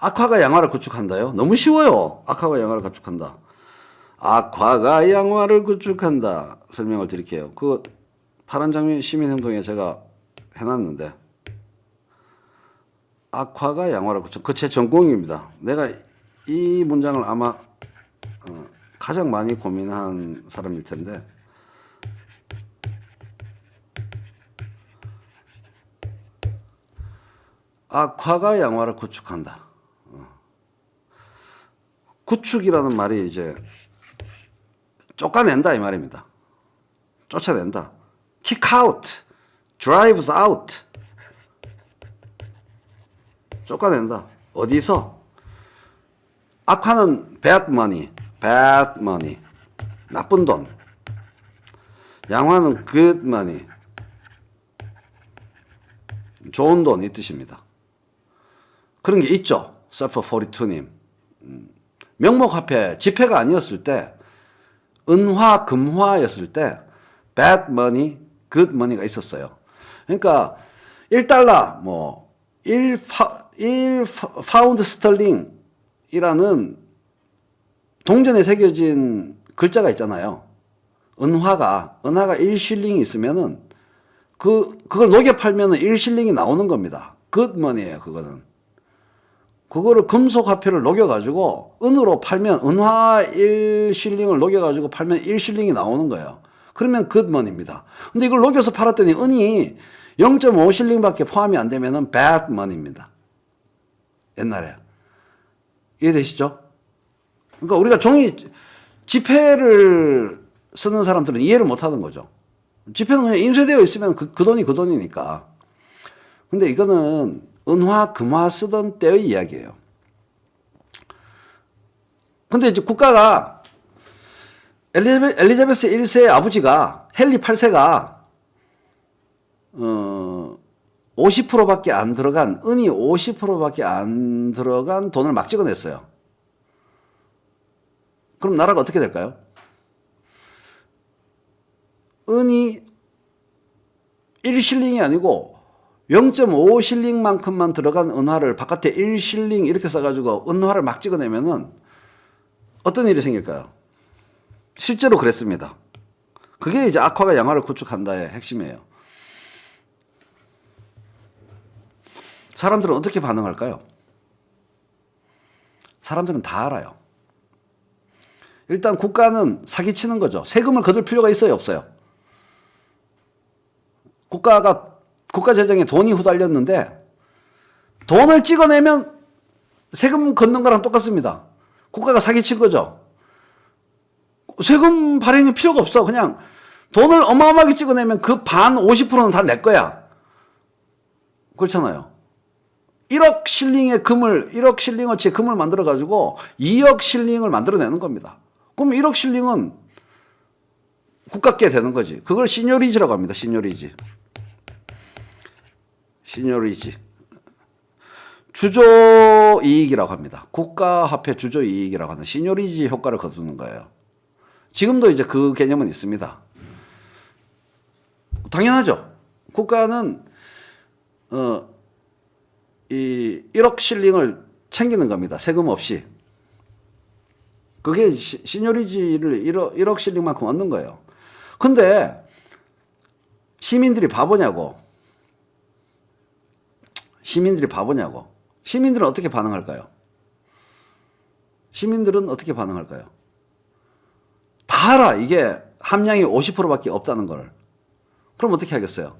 악화가 양화를 구축한다요? 너무 쉬워요. 악화가 양화를 구축한다. 악화가 양화를 구축한다. 설명을 드릴게요. 그 파란 장미 시민행동에 제가 해놨는데 악화가 양화를 구축. 그 제 전공입니다. 내가 이 문장을 아마 가장 많이 고민한 사람일 텐데 악화가 양화를 구축한다. 구축이라는 말이 이제 쫓아낸다 이 말입니다. 쫓아낸다. kick out, drives out. 쫓아낸다. 어디서? 악화는 bad money, bad money. 나쁜 돈. 양화는 good money. 좋은 돈 이 뜻입니다. 그런 게 있죠. 서퍼42님. 명목화폐 지폐가 아니었을 때 은화, 금화였을 때 bad money, good money가 있었어요. 그러니까 1달러, 뭐 1 파운드 스털링이라는 동전에 새겨진 글자가 있잖아요. 은화가 1실링이 있으면은 그걸 녹여 팔면은 1실링이 나오는 겁니다. good money예요, 그거는. 그거를 금속 화폐를 녹여가지고 은으로 팔면 은화 1실링을 녹여가지고 팔면 1실링이 나오는 거예요. 그러면 굿머니입니다. 근데 이걸 녹여서 팔았더니 은이 0.5실링밖에 포함이 안 되면은 bad money입니다. 옛날에. 이해되시죠? 그러니까 우리가 지폐를 쓰는 사람들은 이해를 못 하는 거죠. 지폐는 그냥 인쇄되어 있으면 그 돈이 그 돈이니까. 근데 이거는 은화, 금화 쓰던 때의 이야기예요. 근데 이제 국가가 엘리자베스 1세의 아버지가 헨리 8세가 50%밖에 안 들어간 은이 50%밖에 안 들어간 돈을 막 찍어냈어요. 그럼 나라가 어떻게 될까요? 은이 1실링이 아니고 0.5실링만큼만 들어간 은화를 바깥에 1실링 이렇게 써가지고 은화를 막 찍어내면은 어떤 일이 생길까요? 실제로 그랬습니다. 그게 이제 악화가 양화를 구축한다의 핵심이에요. 사람들은 어떻게 반응할까요? 사람들은 다 알아요. 일단 국가는 사기치는 거죠. 세금을 거둘 필요가 있어요, 없어요? 국가 재정에 돈이 후달렸는데 돈을 찍어내면 세금 걷는 거랑 똑같습니다. 국가가 사기친 거죠. 세금 발행이 필요가 없어. 그냥 돈을 어마어마하게 찍어내면 그 반 50%는 다 내 거야. 그렇잖아요. 1억 실링어치의 금을 만들어 가지고 2억 실링을 만들어내는 겁니다. 그럼 1억 실링은 국가께 되는 거지. 그걸 시뇨리지라고 합니다. 시뇨리지. 주조이익이라고 합니다. 국가화폐 주조이익이라고 하는 시뇨리지 효과를 거두는 거예요. 지금도 이제 그 개념은 있습니다. 당연하죠. 국가는 이 1억 실링을 챙기는 겁니다. 세금 없이. 그게 시뇨리지를 1억 실링만큼 얻는 거예요. 근데 시민들이 바보냐고. 시민들은 어떻게 반응할까요? 다 알아. 이게 함량이 50%밖에 없다는 걸. 그럼 어떻게 하겠어요?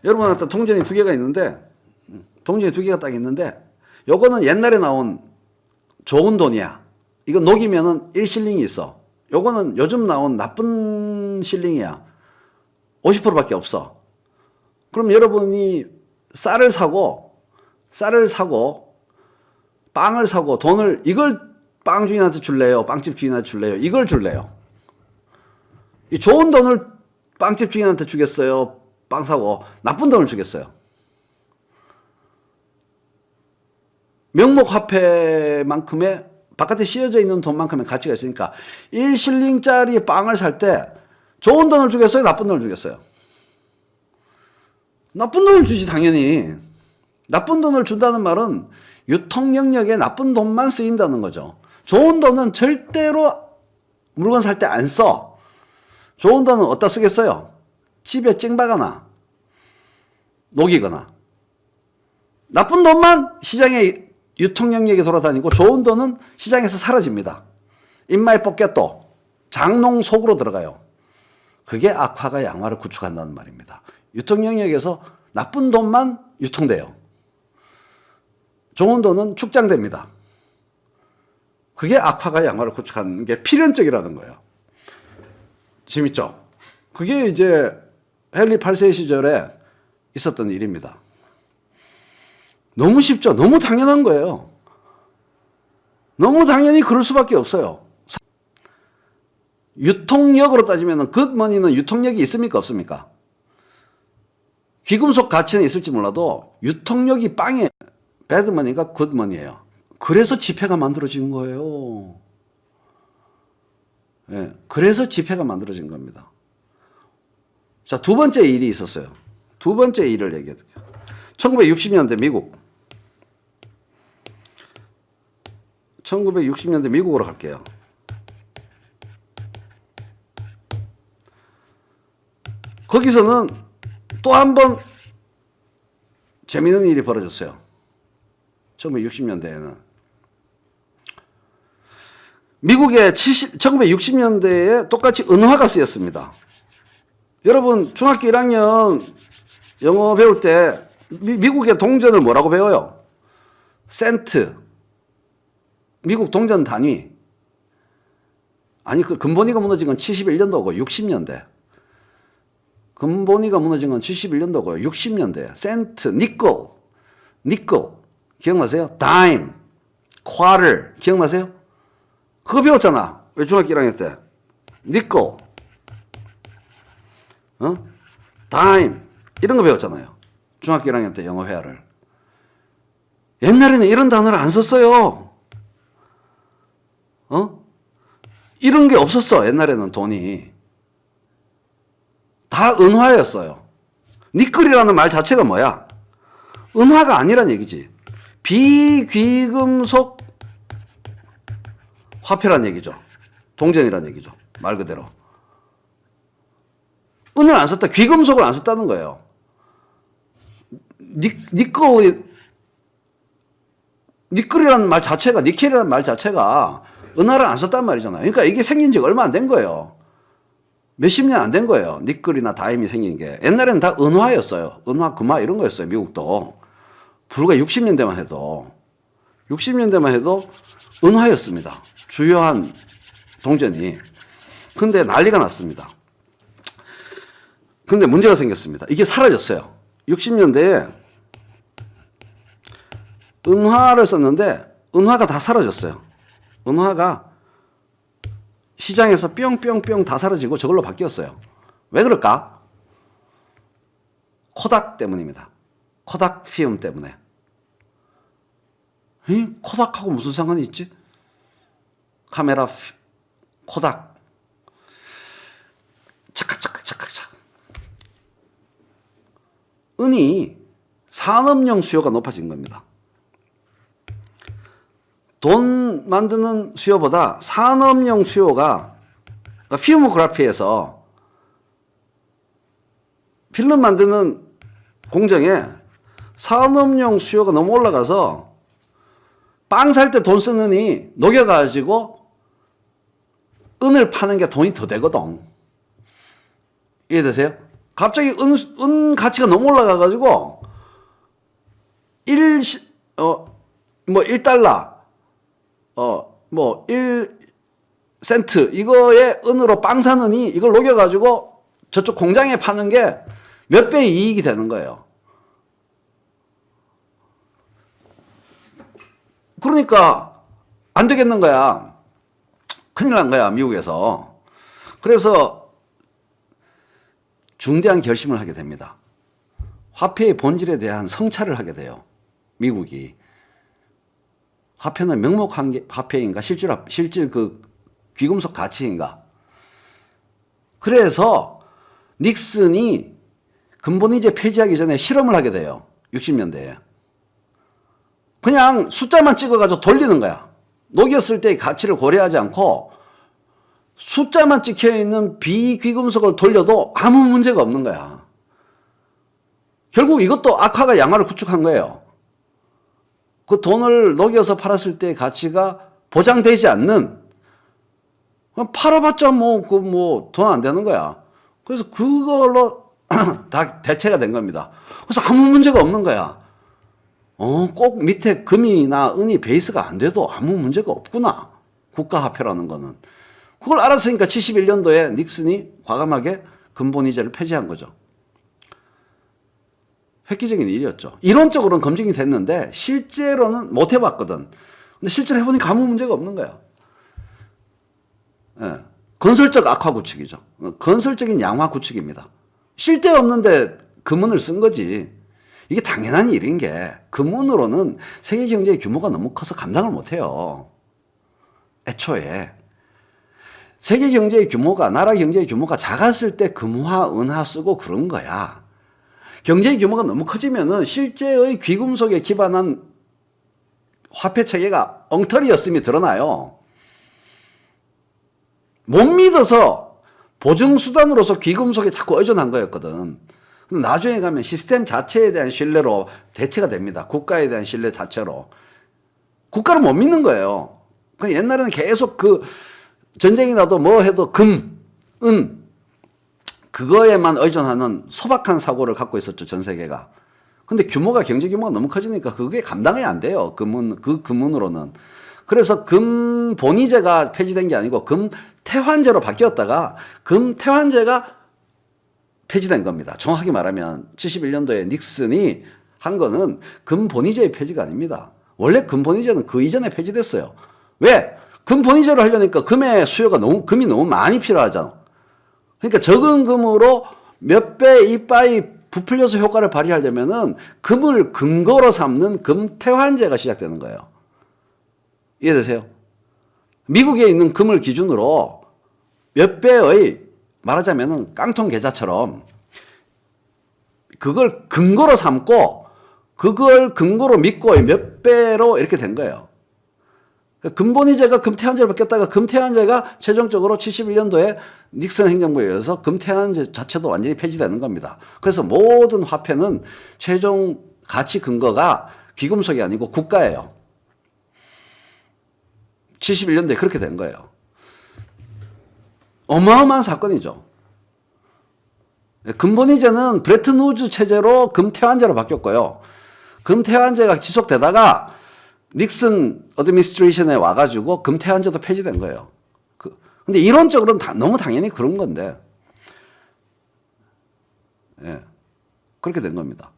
여러분한테 동전이 두 개가 딱 있는데 요거는 옛날에 나온 좋은 돈이야. 이거 녹이면은 1실링이 있어. 요거는 요즘 나온 나쁜 실링이야. 50%밖에 없어. 그럼 여러분이 쌀을 사고 빵을 사고 돈을 이걸 빵 주인한테 줄래요? 빵집 주인한테 줄래요? 이걸 줄래요? 이 좋은 돈을 빵집 주인한테 주겠어요? 빵 사고 나쁜 돈을 주겠어요? 명목화폐만큼의 바깥에 씌어져 있는 돈만큼의 가치가 있으니까 1실링짜리 빵을 살 때 좋은 돈을 주겠어요? 나쁜 돈을 주겠어요? 나쁜 돈을 주지 당연히. 나쁜 돈을 준다는 말은 유통 영역에 나쁜 돈만 쓰인다는 거죠. 좋은 돈은 절대로 물건 살 때 안 써. 좋은 돈은 어디다 쓰겠어요? 집에 찡박아나 녹이거나. 나쁜 돈만 시장의 유통 영역에 돌아다니고 좋은 돈은 시장에서 사라집니다. 인마이 포켓도 장롱 속으로 들어가요. 그게 악화가 양화를 구축한다는 말입니다. 유통 영역에서 나쁜 돈만 유통돼요. 좋은 돈은 축장됩니다. 그게 악화가 양화를 구축하는 게 필연적이라는 거예요. 재밌죠? 그게 이제 헨리 8세 시절에 있었던 일입니다. 너무 쉽죠? 너무 당연한 거예요. 너무 당연히 그럴 수밖에 없어요. 유통력으로 따지면 굿머니는 유통력이 있습니까? 없습니까? 귀금속 가치는 있을지 몰라도 유통력이 빵에 배드머니가 굿머니예요. 그래서 지폐가 만들어진 거예요. 예, 그래서 지폐가 만들어진 겁니다. 자, 두 번째 일이 있었어요. 두 번째 일을 얘기해 드릴게요. 1960년대 미국. 1960년대 미국으로 갈게요. 거기서는 또 한 번 재미있는 일이 벌어졌어요. 1960년대에는. 미국의 1960년대에 똑같이 은화가 쓰였습니다. 여러분 중학교 1학년 영어 배울 때 미국의 동전을 뭐라고 배워요? 센트. 미국 동전 단위. 아니 그 근본위가 무너진 건 71년도고 60년대. 근본위가 무너진 건 71년도고요. 60년대. 센트, 니끌. 기억나세요? 다임, 쿼터. 기억나세요? 그거 배웠잖아. 왜 중학교 1학년 때. 니끌. 다임. 이런 거 배웠잖아요. 중학교 1학년 때 영어 회화를. 옛날에는 이런 단어를 안 썼어요. 이런 게 없었어. 옛날에는 돈이. 다 은화였어요. 니끌이라는 말 자체가 뭐야? 은화가 아니란 얘기지. 비귀금속 화폐란 얘기죠. 동전이란 얘기죠. 말 그대로. 은을 안 썼다. 귀금속을 안 썼다는 거예요. 니끌이라는 말 자체가, 니켈이라는 말 자체가 은화를 안 썼단 말이잖아요. 그러니까 이게 생긴 지가 얼마 안 된 거예요. 몇십 년 안 된 거예요. 니끌이나 다임이 생긴 게. 옛날에는 다 은화였어요. 은화, 금화 이런 거였어요. 미국도. 불과 60년대만 해도. 60년대만 해도 은화였습니다. 주요한 동전이. 근데 난리가 났습니다. 근데 문제가 생겼습니다. 이게 사라졌어요. 60년대에 은화를 썼는데 은화가 다 사라졌어요. 은화가 시장에서 뿅뿅뿅 다 사라지고 저걸로 바뀌었어요. 왜 그럴까? 코닥 때문입니다. 코닥 필름 때문에. 코닥하고 무슨 상관이 있지? 카메라 코닥. 착각. 은이 산업용 수요가 높아진 겁니다. 돈 만드는 수요보다 산업용 수요가, 필모그래피에서 필름 만드는 공정에 산업용 수요가 너무 올라가서 빵 살 때 돈 쓰는 이 녹여가지고 은을 파는 게 돈이 더 되거든. 이해되세요? 갑자기 은 가치가 너무 올라가가지고 1달러, 1센트, 이거에 은으로 빵 사느니 이걸 녹여가지고 저쪽 공장에 파는 게 몇 배의 이익이 되는 거예요. 그러니까 안 되겠는 거야. 큰일 난 거야, 미국에서. 그래서 중대한 결심을 하게 됩니다. 화폐의 본질에 대한 성찰을 하게 돼요. 미국이. 화폐는 명목 화폐인가? 실질 그 귀금속 가치인가? 그래서 닉슨이 근본이제 폐지하기 전에 실험을 하게 돼요. 60년대에. 그냥 숫자만 찍어가지고 돌리는 거야. 녹였을 때의 가치를 고려하지 않고 숫자만 찍혀있는 비귀금속을 돌려도 아무 문제가 없는 거야. 결국 이것도 악화가 양화를 구축한 거예요. 그 돈을 녹여서 팔았을 때의 가치가 보장되지 않는, 팔아봤자 돈 안 되는 거야. 그래서 그걸로 다 대체가 된 겁니다. 그래서 아무 문제가 없는 거야. 꼭 밑에 금이나 은이 베이스가 안 돼도 아무 문제가 없구나. 국가화폐라는 거는. 그걸 알았으니까 71년도에 닉슨이 과감하게 금본위제를 폐지한 거죠. 획기적인 일이었죠. 이론적으로는 검증이 됐는데 실제로는 못 해봤거든. 근데 실제로 해보니까 아무 문제가 없는 거야. 예. 건설적 악화 구축이죠. 건설적인 양화 구축입니다. 쉴 데 없는데 금은을 쓴 거지. 이게 당연한 일인 게 금은으로는 세계 경제의 규모가 너무 커서 감당을 못해요. 애초에. 세계 경제의 규모가, 나라 경제의 규모가 작았을 때 금화, 은화 쓰고 그런 거야. 경제의 규모가 너무 커지면은 실제의 귀금속에 기반한 화폐 체계가 엉터리였음이 드러나요. 못 믿어서 보증수단으로서 귀금속에 자꾸 의존한 거였거든. 근데 나중에 가면 시스템 자체에 대한 신뢰로 대체가 됩니다. 국가에 대한 신뢰 자체로. 국가를 못 믿는 거예요. 옛날에는 계속 그 전쟁이 나도 뭐 해도 금, 은, 그거에만 의존하는 소박한 사고를 갖고 있었죠, 전 세계가. 근데 경제 규모가 너무 커지니까 그게 감당이 안 돼요. 금은으로는. 그래서 금본위제가 폐지된 게 아니고 금태환제로 바뀌었다가 금태환제가 폐지된 겁니다. 정확하게 말하면 71년도에 닉슨이 한 거는 금본위제의 폐지가 아닙니다. 원래 금본위제는 그 이전에 폐지됐어요. 왜? 금본위제를 하려니까 금이 너무 많이 필요하잖아. 그러니까 적은 금으로 몇 배 이빠이 부풀려서 효과를 발휘하려면은 금을 근거로 삼는 금태환제가 시작되는 거예요. 이해되세요? 미국에 있는 금을 기준으로 몇 배의, 말하자면은 깡통 계좌처럼 그걸 근거로 삼고 그걸 근거로 믿고 몇 배로 이렇게 된 거예요. 금본위제가 금태환제로 바뀌었다가 금태환제가 최종적으로 71년도에 닉슨 행정부에 의해서 금태환제 자체도 완전히 폐지되는 겁니다. 그래서 모든 화폐는 최종 가치 근거가 귀금속이 아니고 국가예요. 71년도에 그렇게 된 거예요. 어마어마한 사건이죠. 금본위제는 브레튼 우즈 체제로 금태환제로 바뀌었고요. 금태환제가 지속되다가 닉슨 어드미니스트레이션에 와가지고 금태환제도 폐지된 거예요. 근데 이론적으로는 너무 당연히 그런 건데, 예, 그렇게 된 겁니다.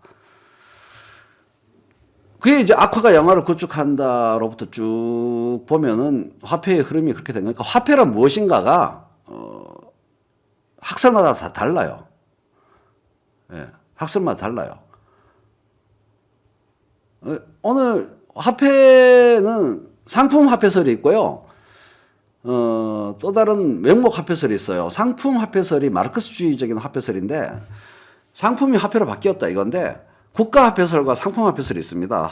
그게 이제 악화가 양화를 구축한다로부터 쭉 보면은 화폐의 흐름이 그렇게 된 거니까 화폐란 무엇인가가 학설마다 다 달라요. 예, 학설마다 달라요. 오늘 화폐는 상품 화폐설이 있고요. 또 다른 명목 화폐설이 있어요. 상품 화폐설이 마르크스주의적인 화폐설인데 상품이 화폐로 바뀌었다 이건데 국가 화폐설과 상품 화폐설이 있습니다.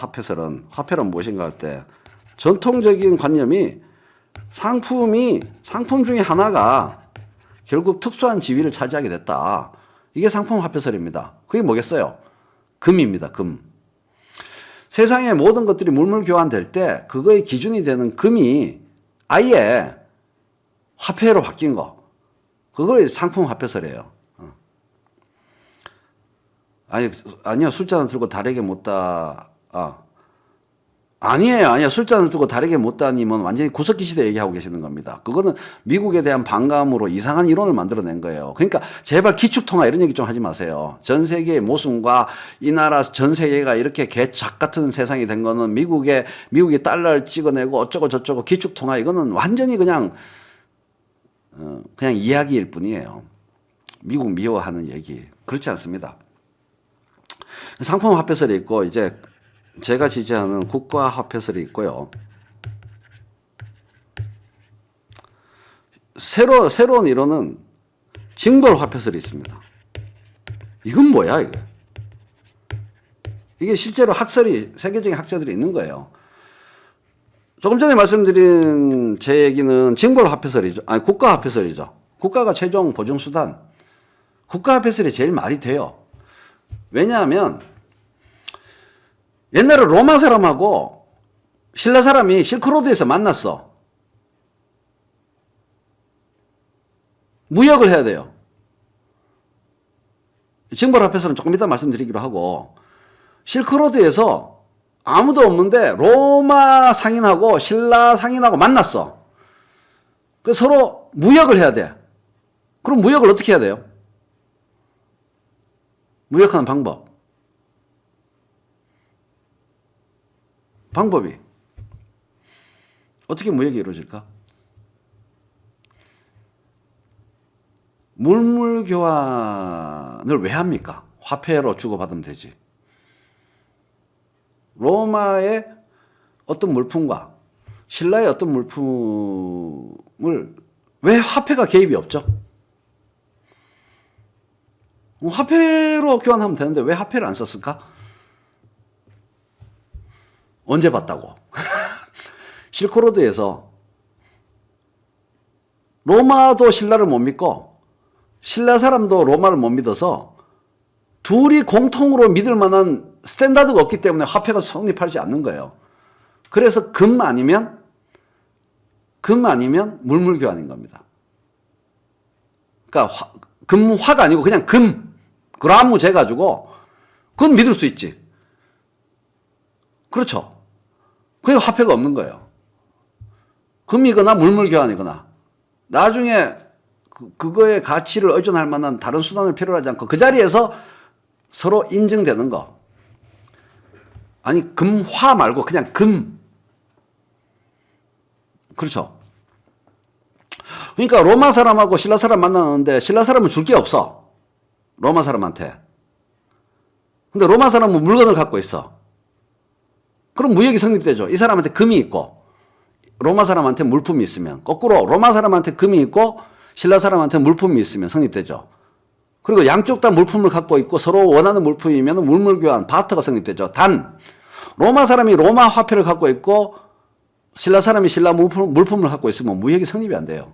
화폐는 무엇인가 할 때 전통적인 관념이 상품 중에 하나가 결국 특수한 지위를 차지하게 됐다. 이게 상품 화폐설입니다. 그게 뭐겠어요? 금입니다. 금. 세상의 모든 것들이 물물 교환될 때 그거의 기준이 되는 금이 아예 화폐로 바뀐 거. 그걸 상품 화폐설이에요. 아니요. 술잔을 들고 다르게 못다. 아니에요. 술잔을 들고 다르게 못다님은 완전히 구석기 시대 얘기하고 계시는 겁니다. 그거는 미국에 대한 반감으로 이상한 이론을 만들어낸 거예요. 그러니까 제발 기축통화 이런 얘기 좀 하지 마세요. 전 세계의 모순과 이 나라 전 세계가 이렇게 개작 같은 세상이 된 거는 미국이 달러를 찍어내고 어쩌고 저쩌고 기축통화 이거는 완전히 그냥 이야기일 뿐이에요. 미국 미워하는 얘기. 그렇지 않습니다. 상품 화폐설이 있고 이제 제가 지지하는 국가 화폐설이 있고요. 새로운 이론은 징벌 화폐설이 있습니다. 이건 뭐야 이거? 이게 실제로 학설이, 세계적인 학자들이 있는 거예요. 조금 전에 말씀드린 제 얘기는 징벌화폐설이죠. 아니, 국가화폐설이죠. 국가가 최종 보증수단. 국가화폐설이 제일 말이 돼요. 왜냐하면 옛날에 로마 사람하고 신라 사람이 실크로드에서 만났어. 무역을 해야 돼요. 징벌화폐설은 조금 이따 말씀드리기로 하고, 실크로드에서 아무도 없는데 로마 상인하고 신라 상인하고 만났어. 그 서로 무역을 해야 돼. 그럼 무역을 어떻게 해야 돼요? 무역하는 방법이 어떻게 무역이 이루어질까? 물물 교환을 왜 합니까? 화폐로 주고받으면 되지. 로마의 어떤 물품과 신라의 어떤 물품을 왜 화폐가 개입이 없죠? 화폐로 교환하면 되는데 왜 화폐를 안 썼을까? 언제 봤다고? 실크로드에서 로마도 신라를 못 믿고 신라 사람도 로마를 못 믿어서 둘이 공통으로 믿을 만한 스탠다드가 없기 때문에 화폐가 성립하지 않는 거예요. 그래서 금 아니면 물물 교환인 겁니다. 그러니까 금화가 아니고 그냥 그라무 재가지고 그건 믿을 수 있지. 그렇죠. 그게 화폐가 없는 거예요. 금이거나 물물 교환이거나 나중에 그거의 가치를 의존할 만한 다른 수단을 필요로 하지 않고 그 자리에서 서로 인증되는 거. 아니 금화 말고 그냥 금. 그렇죠. 그러니까 로마 사람하고 신라 사람 만나는데 신라 사람은 줄 게 없어. 로마 사람한테. 근데 로마 사람은 물건을 갖고 있어. 그럼 무역이 성립되죠. 이 사람한테 금이 있고 로마 사람한테 물품이 있으면, 거꾸로 로마 사람한테 금이 있고 신라 사람한테 물품이 있으면 성립되죠. 그리고 양쪽 다 물품을 갖고 있고 서로 원하는 물품이면 물물 교환, 바터가 성립되죠. 단 로마 사람이 로마 화폐를 갖고 있고 신라 사람이 신라 물품을 갖고 있으면 무역이 성립이 안 돼요.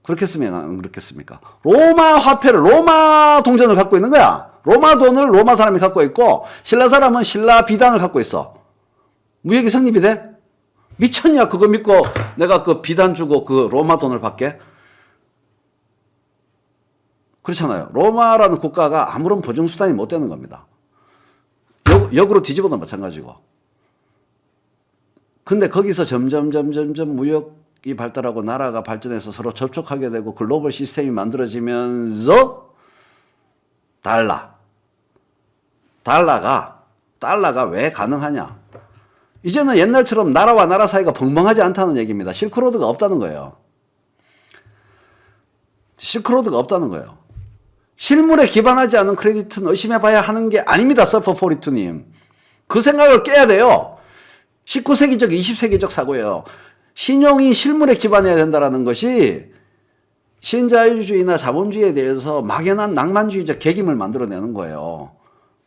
그렇겠습니까? 안 그렇겠습니까? 로마 화폐를, 로마 동전을 갖고 있는 거야. 로마 돈을 로마 사람이 갖고 있고 신라 사람은 신라 비단을 갖고 있어. 무역이 성립이 돼? 미쳤냐? 그거 믿고 내가 그 비단 주고 그 로마 돈을 받게? 그렇잖아요. 로마라는 국가가 아무런 보증수단이 못 되는 겁니다. 역으로 뒤집어도 마찬가지고. 근데 거기서 점점 무역이 발달하고 나라가 발전해서 서로 접촉하게 되고 글로벌 시스템이 만들어지면서 달러가 왜 가능하냐? 이제는 옛날처럼 나라와 나라 사이가 벙벙하지 않다는 얘기입니다. 실크로드가 없다는 거예요. 실크로드가 없다는 거예요. 실물에 기반하지 않은 크레디트는 의심해봐야 하는 게 아닙니다. 서퍼42님. 그 생각을 깨야 돼요. 19세기적, 20세기적 사고예요. 신용이 실물에 기반해야 된다는 것이 신자유주의나 자본주의에 대해서 막연한 낭만주의적 계김을 만들어내는 거예요.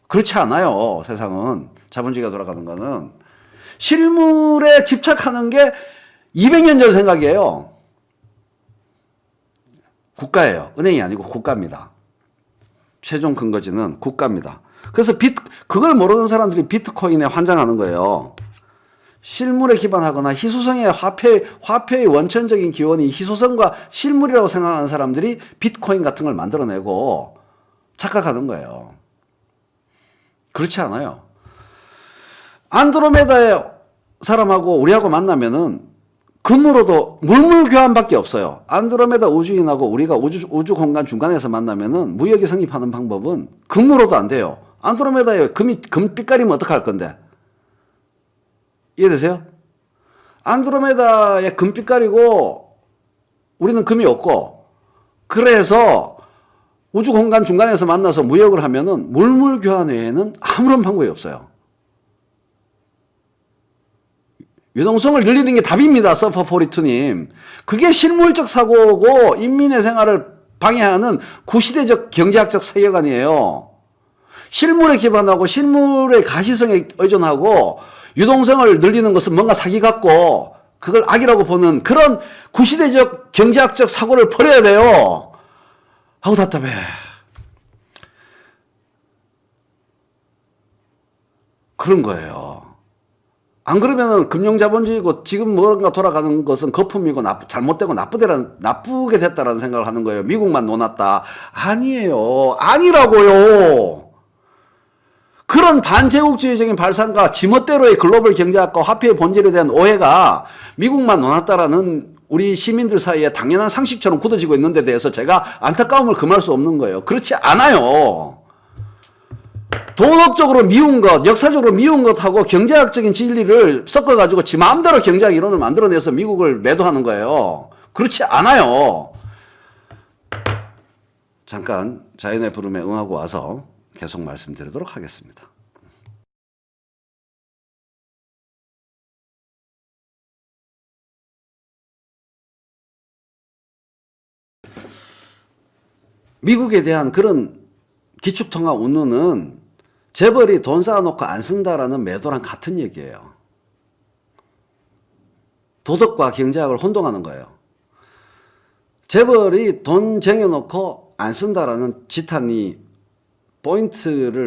그렇지 않아요. 세상은. 자본주의가 돌아가는 거는. 실물에 집착하는 게 200년 전 생각이에요. 국가예요. 은행이 아니고 국가입니다. 최종 근거지는 국가입니다. 그래서 그걸 모르는 사람들이 비트코인에 환장하는 거예요. 실물에 기반하거나 희소성의 화폐의 원천적인 기원이 희소성과 실물이라고 생각하는 사람들이 비트코인 같은 걸 만들어내고 착각하는 거예요. 그렇지 않아요. 안드로메다의 사람하고 우리하고 만나면은 금으로도 물물 교환밖에 없어요. 안드로메다 우주인하고 우리가 우주 공간 중간에서 만나면은 무역이 성립하는 방법은 금으로도 안 돼요. 안드로메다에 금빛깔이면 어떡할 건데? 이해되세요? 안드로메다의 금빛깔이고 우리는 금이 없고, 그래서 우주 공간 중간에서 만나서 무역을 하면은 물물 교환 외에는 아무런 방법이 없어요. 유동성을 늘리는 게 답입니다. 서퍼42님. 그게 실물적 사고고 인민의 생활을 방해하는 구시대적 경제학적 세계관이에요. 실물에 기반하고 실물의 가시성에 의존하고 유동성을 늘리는 것은 뭔가 사기 같고 그걸 악이라고 보는 그런 구시대적 경제학적 사고를 버려야 돼요. 하고 답답해. 그런 거예요. 안 그러면은 금융자본주의고 지금 뭔가 돌아가는 것은 거품이고 잘못되고 나쁘게 됐다라는 생각을 하는 거예요. 미국만 논았다. 아니에요. 아니라고요. 그런 반제국주의적인 발상과 지멋대로의 글로벌 경제학과 화폐의 본질에 대한 오해가 미국만 논았다라는 우리 시민들 사이에 당연한 상식처럼 굳어지고 있는 데 대해서 제가 안타까움을 금할 수 없는 거예요. 그렇지 않아요. 도덕적으로 미운 것, 역사적으로 미운 것하고 경제학적인 진리를 섞어가지고 지 마음대로 경제학 이론을 만들어내서 미국을 매도하는 거예요. 그렇지 않아요. 잠깐 자연의 부름에 응하고 와서 계속 말씀드리도록 하겠습니다. 미국에 대한 그런 기축통화 운운은 재벌이 돈 쌓아놓고 안 쓴다라는 매도랑 같은 얘기예요. 도덕과 경제학을 혼동하는 거예요. 재벌이 돈 쟁여놓고 안 쓴다라는 지탄이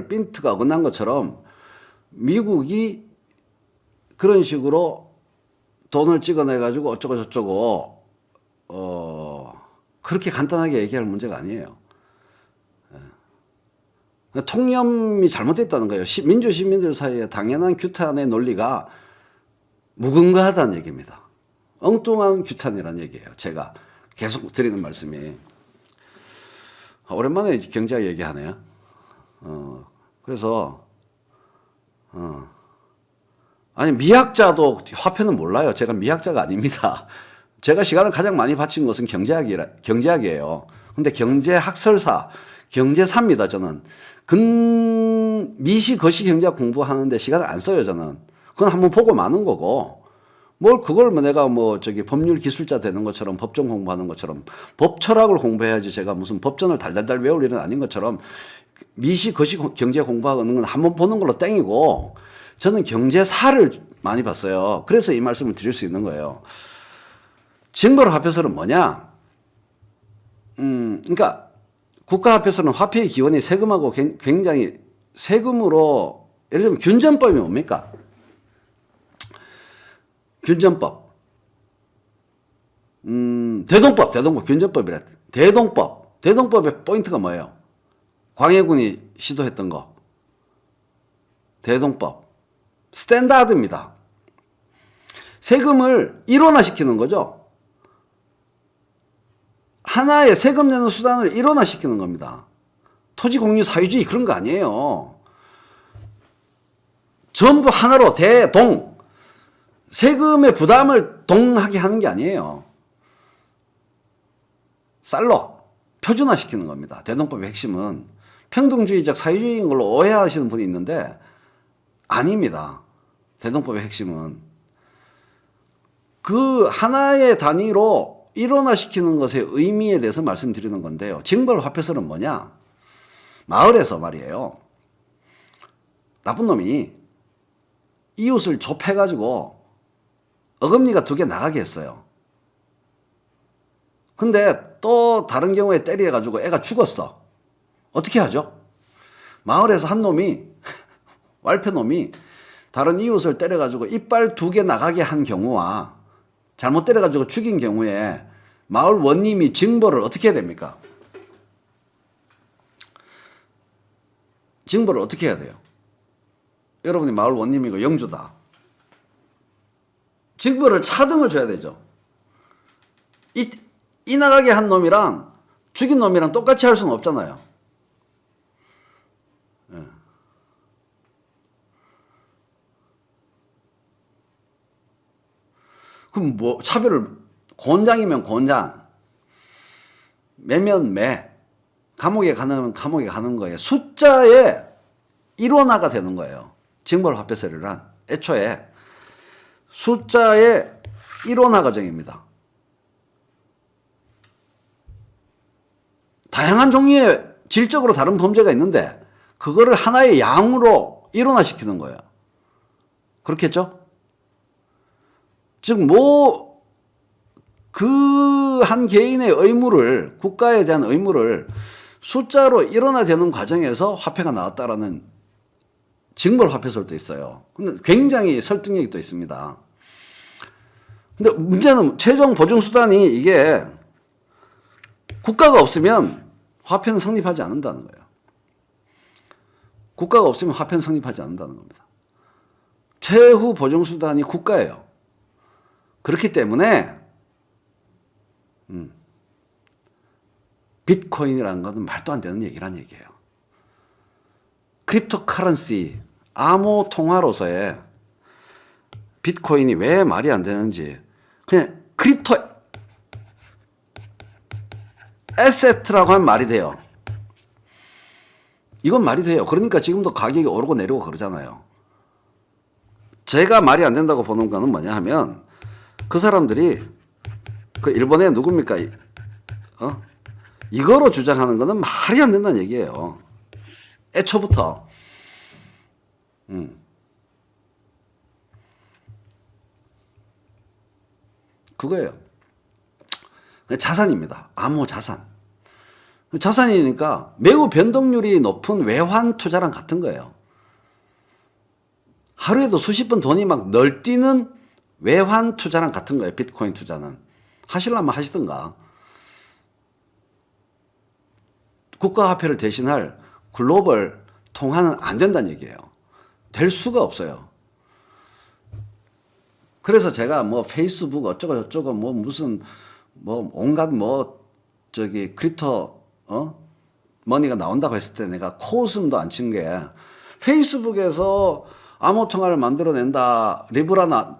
핀트가 어긋난 것처럼 미국이 그런 식으로 돈을 찍어내가지고 어쩌고 저쩌고 그렇게 간단하게 얘기할 문제가 아니에요. 통념이 잘못됐다는 거예요. 민주 시민들 사이에 당연한 규탄의 논리가 무근거하다는 얘기입니다. 엉뚱한 규탄이라는 얘기예요. 제가 계속 드리는 말씀이. 오랜만에 경제학 얘기하네요. 그래서 아니 미학자도 화폐는 몰라요. 제가 미학자가 아닙니다. 제가 시간을 가장 많이 바친 것은 경제학이에요. 근데 경제학설사, 경제사입니다. 저는 미시 거시 경제학 공부하는데 시간을 안 써요. 저는 그건 한번 보고 마는 거고 뭘 그걸 내가 법률 기술자 되는 것처럼 법정 공부하는 것처럼 법철학을 공부해야지 제가 무슨 법전을 달달달 외울 일은 아닌 것처럼 미시 거시 경제 공부하는 건 한번 보는 걸로 땡이고 저는 경제사를 많이 봤어요. 그래서 이 말씀을 드릴 수 있는 거예요. 징벌화폐설은 뭐냐? 그러니까 국가화폐설은 화폐의 기원이 세금하고 굉장히 세금으로 예를 들면 균전법이 뭡니까? 균전법. 대동법, 균전법이래. 대동법의 포인트가 뭐예요? 광해군이 시도했던 거. 대동법. 스탠다드입니다. 세금을 일원화시키는 거죠. 하나의 세금 내는 수단을 일원화시키는 겁니다. 토지공유 사유주의 그런 거 아니에요. 전부 하나로 대동. 세금의 부담을 동하게 하는 게 아니에요. 쌀로 표준화시키는 겁니다. 대동법의 핵심은 평등주의적 사유주의인 걸로 오해하시는 분이 있는데 아닙니다. 대동법의 핵심은 그 하나의 단위로 일원화시키는 것의 의미에 대해서 말씀드리는 건데요. 징벌화폐설은 뭐냐? 마을에서 말이에요. 나쁜 놈이 이웃을 좁혀가지고 어금니가 2개 나가게 했어요. 근데 또 다른 경우에 때려가지고 애가 죽었어. 어떻게 하죠? 마을에서 한 놈이 왈패놈이 다른 이웃을 때려가지고 이빨 2개 나가게 한 경우와 잘못 때려가지고 죽인 경우에 마을 원님이 징벌을 어떻게 해야 됩니까? 징벌을 어떻게 해야 돼요? 여러분이 마을 원님이고 영주다. 징벌을 차등을 줘야 되죠. 이 나가게 한 놈이랑 죽인 놈이랑 똑같이 할 수는 없잖아요. 예. 그럼 차별을 곤장이면 곤장, 매면 매, 감옥에 가는 감옥에 가는 거예요. 숫자의 일원화가 되는 거예요. 징벌화폐설이란 애초에 숫자의 일원화 과정입니다. 다양한 종류의 질적으로 다른 범죄가 있는데 그거를 하나의 양으로 일원화시키는 거예요. 그렇겠죠? 즉, 그 한 개인의 의무를, 국가에 대한 의무를 숫자로 일원화되는 과정에서 화폐가 나왔다라는 징벌 화폐설도 있어요. 근데 굉장히 설득력이 또 있습니다. 근데 문제는 최종 보증수단이 이게 국가가 없으면 화폐는 성립하지 않는다는 거예요. 국가가 없으면 화폐는 성립하지 않는다는 겁니다. 최후 보증수단이 국가예요. 그렇기 때문에 비트코인이라는 것은 말도 안 되는 얘기란 얘기예요. 크립토커런시, 암호 통화로서의 비트코인이 왜 말이 안 되는지, 그냥 크립토 에세트라고 하면 말이 돼요. 이건 말이 돼요. 그러니까 지금도 가격이 오르고 내리고 그러잖아요. 제가 말이 안 된다고 보는 거는 뭐냐 하면, 그 사람들이 그 일본의 누굽니까? 이거로 주장하는 거는 말이 안 된다는 얘기예요. 애초부터. 그거예요. 자산입니다. 암호 자산. 자산이니까 매우 변동률이 높은 외환 투자랑 같은 거예요. 하루에도 수십 번 돈이 막 널뛰는 외환 투자랑 같은 거예요. 비트코인 투자는. 하시려면 하시든가. 국가화폐를 대신할 글로벌 통화는 안 된다는 얘기예요. 될 수가 없어요. 그래서 제가 뭐 페이스북 어쩌고 저쩌고 뭐 무슨 뭐 온갖 뭐 저기 크립토 머니가 나온다고 했을 때 내가 코웃음도 안 친 게, 페이스북에서 암호 통화를 만들어낸다, 리브라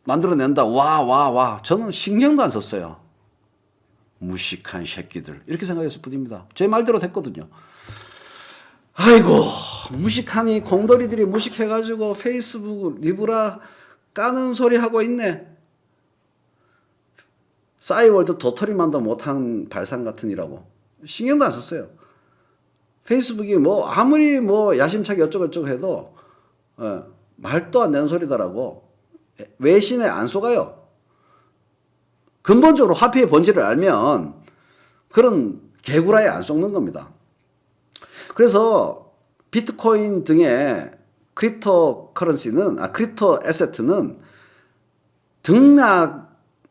만들어낸다, 와 저는 신경도 안 썼어요. 무식한 새끼들 이렇게 생각했을 뿐입니다. 제 말대로 됐거든요. 아이고, 무식하니 공돌이들이 무식해가지고 페이스북 리브라 까는 소리 하고 있네. 싸이월드 도토리만도 못한 발상 같으니라고 신경도 안 썼어요. 페이스북이 뭐 아무리 뭐 야심차게 어쩌고 해도 말도 안 되는 소리다라고 외신에 안 속아요. 근본적으로 화폐의 본질을 알면 그런 개구라에 안 속는 겁니다. 그래서 비트코인 등의 크립토 에세트는 등락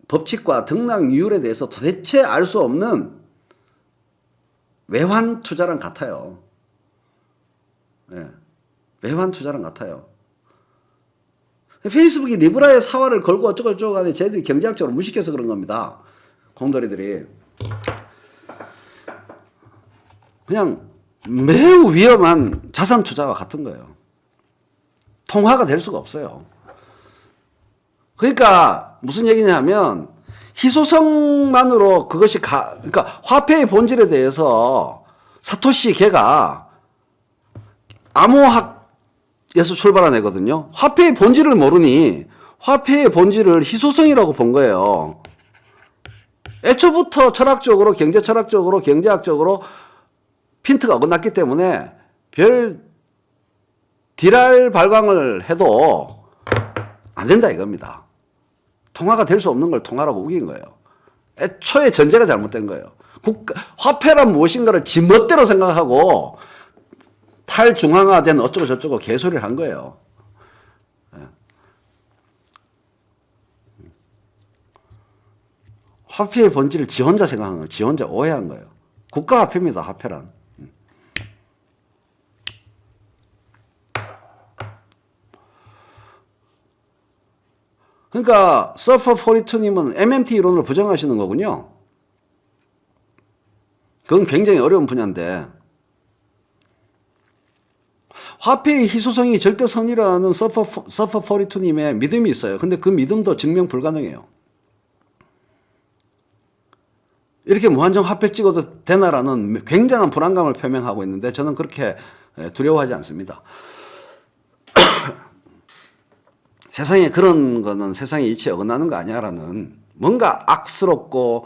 법칙과 등락률에 대해서 도대체 알 수 없는 외환 투자랑 같아요. 외환 투자랑 같아요. 페이스북이 리브라의 사활을 걸고 어쩌고 하는데 쟤들이 경제학적으로 무식해서 그런 겁니다. 공돌이들이. 그냥 매우 위험한 자산 투자와 같은 거예요. 통화가 될 수가 없어요. 그러니까 무슨 얘기냐면, 희소성만으로 그것이 그러니까 화폐의 본질에 대해서 사토시 걔가 암호학에서 출발한 애거든요. 화폐의 본질을 모르니 화폐의 본질을 희소성이라고 본 거예요. 애초부터 철학적으로, 경제학적으로 핀트가 어긋났기 때문에 별 디랄 발광을 해도 안 된다 이겁니다. 통화가 될 수 없는 걸 통화라고 우긴 거예요. 애초에 전제가 잘못된 거예요. 화폐란 무엇인가를 지 멋대로 생각하고 탈중앙화된 어쩌고 저쩌고 개소리를 한 거예요. 화폐의 본질을 지 혼자 생각한 거예요. 지 혼자 오해한 거예요. 국가화폐입니다. 화폐란. 그러니까 서퍼42님은 MMT 이론을 부정하시는 거군요. 그건 굉장히 어려운 분야인데, 화폐의 희소성이 절대선이라는 서퍼42님의 믿음이 있어요. 근데 그 믿음도 증명 불가능해요. 이렇게 무한정 화폐 찍어도 되나라는 굉장한 불안감을 표명하고 있는데, 저는 그렇게 두려워하지 않습니다. 세상에 그런 거는 세상의 이치에 어긋나는 거 아니야라는 뭔가 악스럽고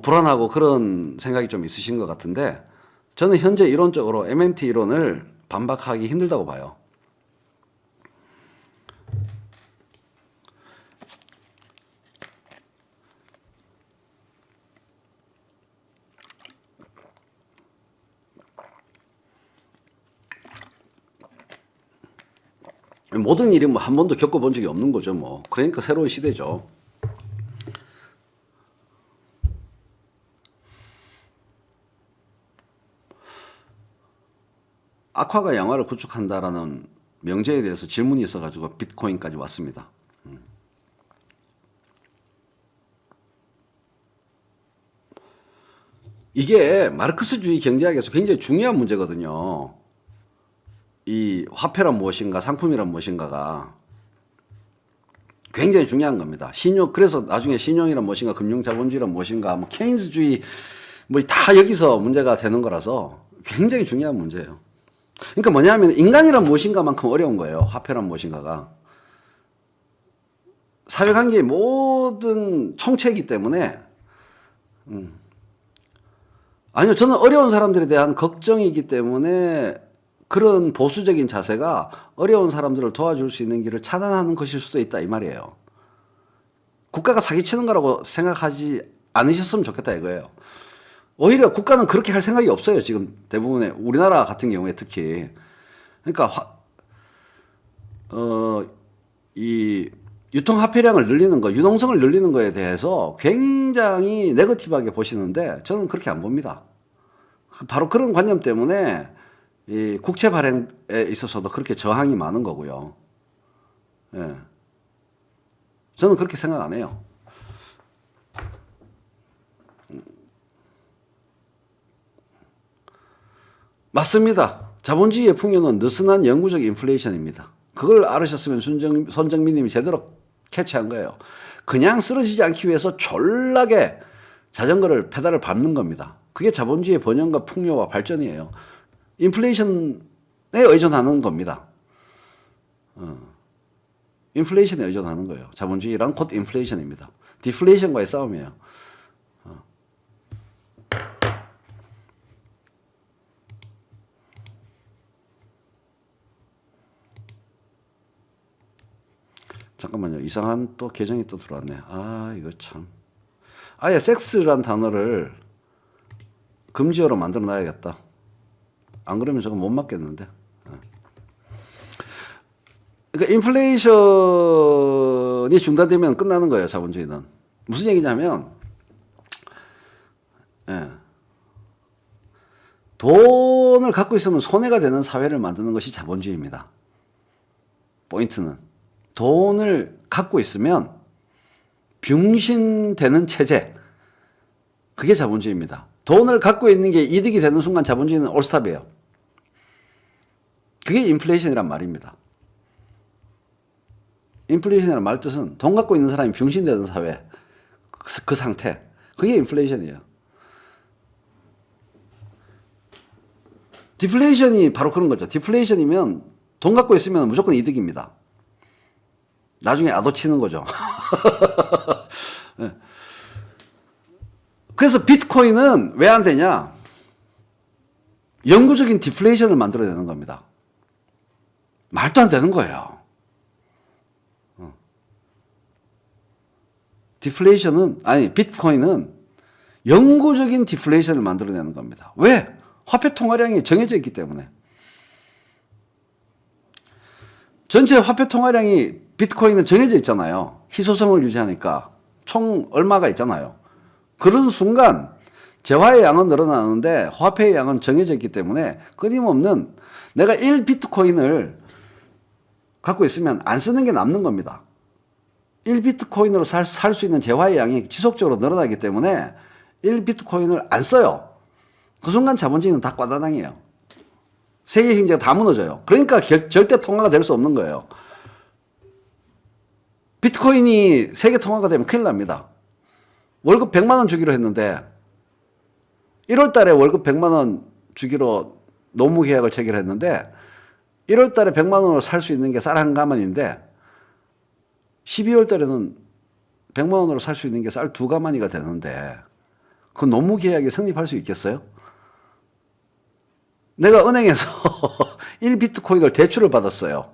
불안하고 그런 생각이 좀 있으신 것 같은데, 저는 현재 이론적으로 MMT 이론을 반박하기 힘들다고 봐요. 모든 일이 뭐 한 번도 겪어본 적이 없는 거죠, 뭐. 그러니까 새로운 시대죠. 악화가 양화를 구축한다라는 명제에 대해서 질문이 있어가지고 비트코인까지 왔습니다. 이게 마르크스주의 경제학에서 굉장히 중요한 문제거든요. 이 화폐란 무엇인가, 상품이란 무엇인가가 굉장히 중요한 겁니다. 신용, 그래서 나중에 신용이란 무엇인가, 금융자본주의란 무엇인가, 뭐 케인스주의, 뭐 다 여기서 문제가 되는 거라서 굉장히 중요한 문제예요. 그러니까 뭐냐면 인간이란 무엇인가만큼 어려운 거예요. 화폐란 무엇인가가. 사회관계의 모든 총체이기 때문에 아니요, 저는 어려운 사람들에 대한 걱정이기 때문에 그런 보수적인 자세가 어려운 사람들을 도와줄 수 있는 길을 차단하는 것일 수도 있다 이 말이에요. 국가가 사기치는 거라고 생각하지 않으셨으면 좋겠다 이거예요. 오히려 국가는 그렇게 할 생각이 없어요. 지금 대부분의 우리나라 같은 경우에 특히. 그러니까 이 유통화폐량을 늘리는 거, 유동성을 늘리는 거에 대해서 굉장히 네거티브하게 보시는데 저는 그렇게 안 봅니다. 바로 그런 관념 때문에 이 국채 발행에 있어서도 그렇게 저항이 많은 거고요. 예. 저는 그렇게 생각 안 해요. 맞습니다. 자본주의의 풍요는 느슨한 영구적 인플레이션입니다. 그걸 알으셨으면 손정민님이 제대로 캐치한 거예요. 그냥 쓰러지지 않기 위해서 졸라게 자전거를 페달을 밟는 겁니다. 그게 자본주의의 번영과 풍요와 발전이에요. 인플레이션에 의존하는 겁니다. 인플레이션에 의존하는 거예요. 자본주의란 곧 인플레이션입니다. 디플레이션과의 싸움이에요. 잠깐만요. 이상한 또 계정이 또 들어왔네. 아, 이거 참. 아예 섹스란 단어를 금지어로 만들어 놔야겠다. 안 그러면 저거 못 맞겠는데. 그러니까 인플레이션이 중단되면 끝나는 거예요. 자본주의는. 무슨 얘기냐면 예. 돈을 갖고 있으면 손해가 되는 사회를 만드는 것이 자본주의입니다. 포인트는 돈을 갖고 있으면 병신되는 체제, 그게 자본주의입니다. 돈을 갖고 있는 게 이득이 되는 순간 자본주의는 올스탑이에요. 그게 인플레이션이란 말입니다. 인플레이션이라는 말 뜻은 돈 갖고 있는 사람이 병신되는 사회, 그 상태, 그게 인플레이션이에요. 디플레이션이 바로 그런 거죠. 디플레이션이면 돈 갖고 있으면 무조건 이득입니다. 나중에 아도 치는 거죠. 네. 그래서 비트코인은 왜 안 되냐? 영구적인 디플레이션을 만들어야 되는 겁니다. 말도 안 되는 거예요. 비트코인은 영구적인 디플레이션을 만들어내는 겁니다. 왜? 화폐 통화량이 정해져 있기 때문에. 전체 화폐 통화량이 비트코인은 정해져 있잖아요. 희소성을 유지하니까 총 얼마가 있잖아요. 그런 순간 재화의 양은 늘어나는데 화폐의 양은 정해져 있기 때문에 끊임없는 내가 1비트코인을 갖고 있으면 안 쓰는 게 남는 겁니다. 1비트코인으로 살 수 있는 재화의 양이 지속적으로 늘어나기 때문에 1비트코인을 안 써요. 그 순간 자본주의는 다 꽈다당해요. 세계 경제가 다 무너져요. 그러니까 절대 통화가 될 수 없는 거예요. 비트코인이 세계 통화가 되면 큰일 납니다. 월급 100만 원 주기로 했는데 1월 달에 월급 100만 원 주기로 노무 계약을 체결했는데 1월 달에 100만 원으로 살 수 있는 게 쌀 한 가마니인데 12월 달에는 100만 원으로 살 수 있는 게 쌀 두 가마니가 되는데 그 노무 계약이 성립할 수 있겠어요? 내가 은행에서 1비트코인을 대출을 받았어요.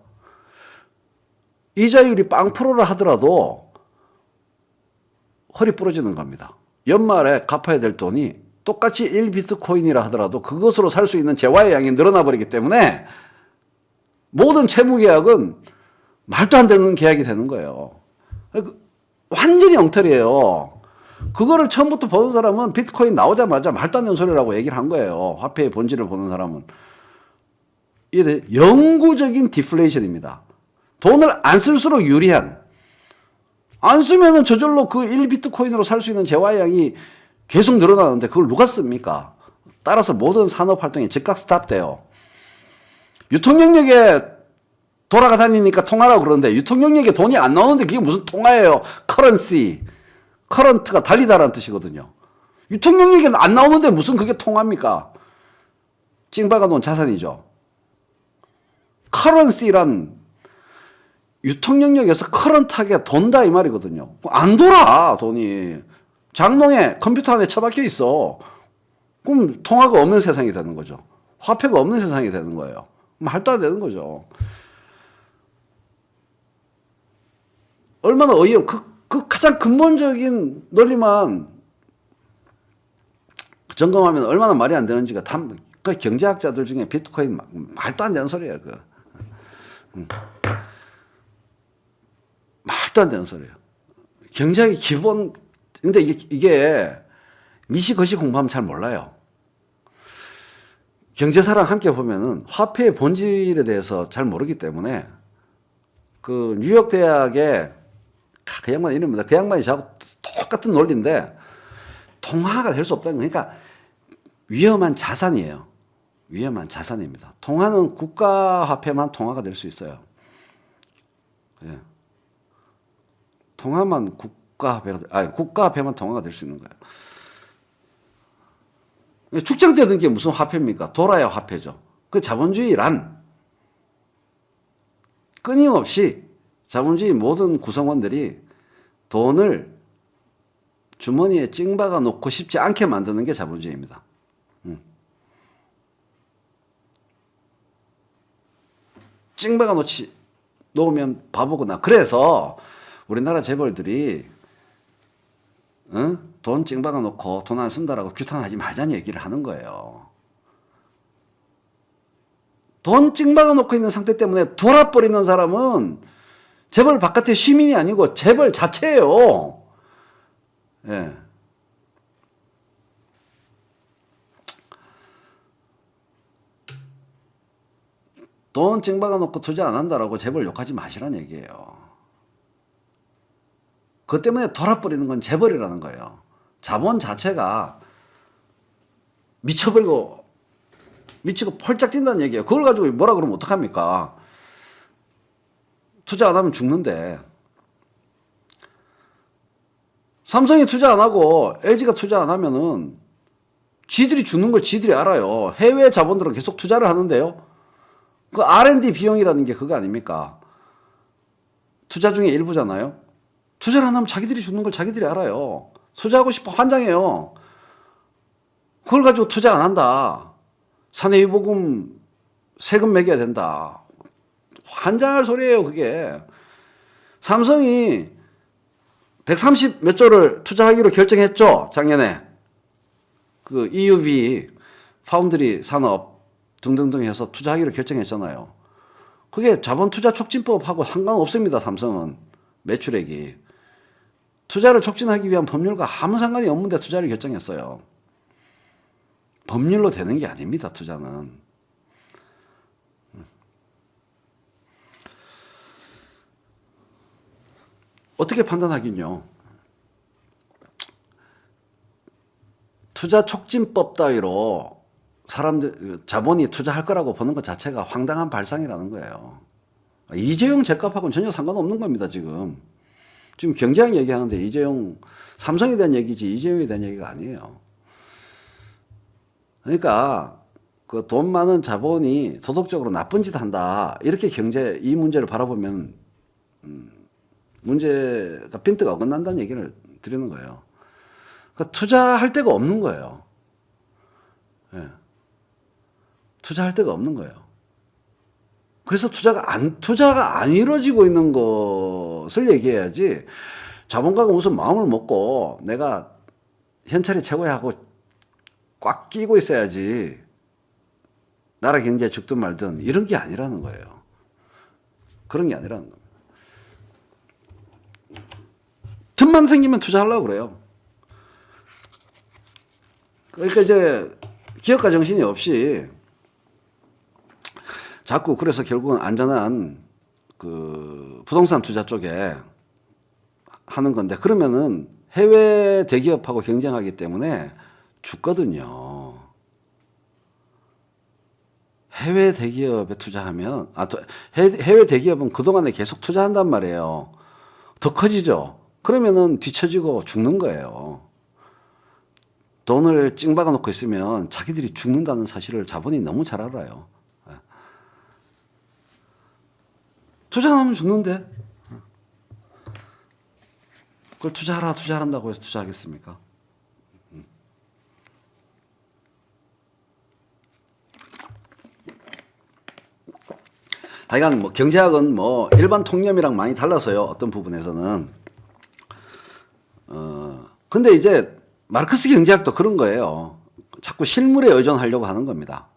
이자율이 0%라 하더라도 허리 부러지는 겁니다. 연말에 갚아야 될 돈이 똑같이 1비트코인이라 하더라도 그것으로 살 수 있는 재화의 양이 늘어나 버리기 때문에 모든 채무계약은 말도 안 되는 계약이 되는 거예요. 완전히 엉터리예요. 그거를 처음부터 보는 사람은 비트코인 나오자마자 말도 안 되는 소리라고 얘기를 한 거예요. 화폐의 본질을 보는 사람은. 이게 영구적인 디플레이션입니다. 돈을 안 쓸수록 유리한, 안 쓰면은 저절로 그 1비트코인으로 살 수 있는 재화의 양이 계속 늘어나는데 그걸 누가 씁니까? 따라서 모든 산업 활동이 즉각 스탑돼요. 유통 영역에 돌아가 다니니까 통화라고 그러는데 유통 영역에 돈이 안 나오는데 그게 무슨 통화예요? 커런시. 커런트가 달리다라는 뜻이거든요. 유통 영역에 안 나오는데 무슨 그게 통화입니까? 찡박아 놓은 자산이죠. 커런시란 유통 영역에서 커런트하게 돈다 이 말이거든요. 안 돌아 돈이. 장롱에 컴퓨터 안에 처박혀 있어. 그럼 통화가 없는 세상이 되는 거죠. 화폐가 없는 세상이 되는 거예요. 말도 안 되는 거죠. 얼마나 그 가장 근본적인 논리만 점검하면 얼마나 말이 안 되는지가 그 경제학자들 중에 비트코인 말도 안 되는 소리예요. 말도 안 되는 소리예요. 경제학의 기본. 근데 이게 미시거시 공부하면 잘 몰라요. 경제사랑 함께 보면은 화폐의 본질에 대해서 잘 모르기 때문에 그 뉴욕 대학의 그 양반 이름입니다. 그 양반이 저하고 똑같은 논리인데 통화가 될 수 없다는 거. 그러니까 위험한 자산이에요. 위험한 자산입니다. 통화는 국가 화폐만 통화가 될 수 있어요. 예. 통화만 국가 화폐만 통화가 될 수 있는 거예요. 축적되는 게 무슨 화폐입니까? 돌아야 화폐죠. 그 자본주의란 끊임없이 자본주의 모든 구성원들이 돈을 주머니에 찡박아 놓고 싶지 않게 만드는 게 자본주의입니다. 찡박아 놓으면 바보구나. 그래서 우리나라 재벌들이 돈 찡박아 놓고 돈 안 쓴다라고 규탄하지 말자는 얘기를 하는 거예요. 돈 찡박아 놓고 있는 상태 때문에 돌아버리는 사람은 재벌 바깥의 시민이 아니고 재벌 자체예요. 예. 돈 찡박아 놓고 투자 안 한다라고 재벌 욕하지 마시란 얘기예요. 그것 때문에 돌아버리는 건 재벌이라는 거예요. 자본 자체가 미치고 펄짝 뛴다는 얘기예요. 그걸 가지고 뭐라 그러면 어떡합니까? 투자 안 하면 죽는데. 삼성이 투자 안 하고 LG가 투자 안 하면은 지들이 죽는 걸 지들이 알아요. 해외 자본들은 계속 투자를 하는데요. 그 R&D 비용이라는 게 그거 아닙니까? 투자 중에 일부잖아요. 투자를 안 하면 자기들이 죽는 걸 자기들이 알아요. 투자하고 싶어 환장해요. 그걸 가지고 투자 안 한다. 사내유보금 세금 매겨야 된다. 환장할 소리예요, 그게. 삼성이 130 몇 조를 투자하기로 결정했죠, 작년에. 그 EUV, 파운드리 산업 등등등 해서 투자하기로 결정했잖아요. 그게 자본투자 촉진법하고 상관없습니다, 삼성은. 매출액이. 투자를 촉진하기 위한 법률과 아무 상관이 없는데 투자를 결정했어요. 법률로 되는 게 아닙니다, 투자는. 어떻게 판단하긴요. 투자 촉진법 따위로 사람들, 자본이 투자할 거라고 보는 것 자체가 황당한 발상이라는 거예요. 이재용 죗값하고는 전혀 상관없는 겁니다, 지금. 지금 경제학 얘기하는데 이재용, 삼성에 대한 얘기지 이재용에 대한 얘기가 아니에요. 그러니까 그 돈 많은 자본이 도덕적으로 나쁜 짓 한다. 이렇게 이 문제를 바라보면 문제가 빈트가 어긋난다는 얘기를 드리는 거예요. 그러니까 투자할 데가 없는 거예요. 예. 투자할 데가 없는 거예요. 그래서 투자가 안 이루어지고 있는 것을 얘기해야지, 자본가가 무슨 마음을 먹고 내가 현찰이 최고야 하고 꽉 끼고 있어야지 나라 경제 죽든 말든 이런 게 아니라는 거예요. 그런 게 아니라는 겁니다. 틈만 생기면 투자하려고 그래요. 그러니까 이제 기업가 정신이 없이 자꾸, 그래서 결국은 안전한 그 부동산 투자 쪽에 하는 건데, 그러면은 해외 대기업하고 경쟁하기 때문에 죽거든요. 해외 대기업에 투자하면, 해외 대기업은 그동안에 계속 투자한단 말이에요. 더 커지죠. 그러면은 뒤처지고 죽는 거예요. 돈을 찡박아 놓고 있으면 자기들이 죽는다는 사실을 자본이 너무 잘 알아요. 투자 안 하면 죽는데. 그걸 투자한다고 해서 투자하겠습니까? 하여간 뭐 경제학은 뭐 일반 통념이랑 많이 달라서요. 어떤 부분에서는. 근데 이제 마르크스 경제학도 그런 거예요. 자꾸 실물에 의존하려고 하는 겁니다.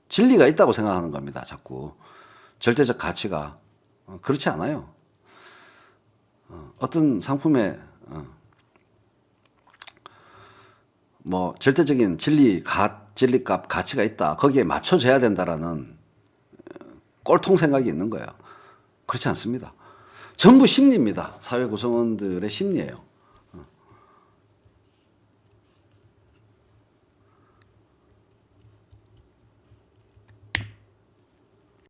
진리가 있다고 생각하는 겁니다. 자꾸. 절대적 가치가. 그렇지 않아요. 어떤 상품에 뭐 절대적인 진리값, 가치가 있다. 거기에 맞춰져야 된다라는 꼴통 생각이 있는 거예요. 그렇지 않습니다. 전부 심리입니다. 사회 구성원들의 심리예요.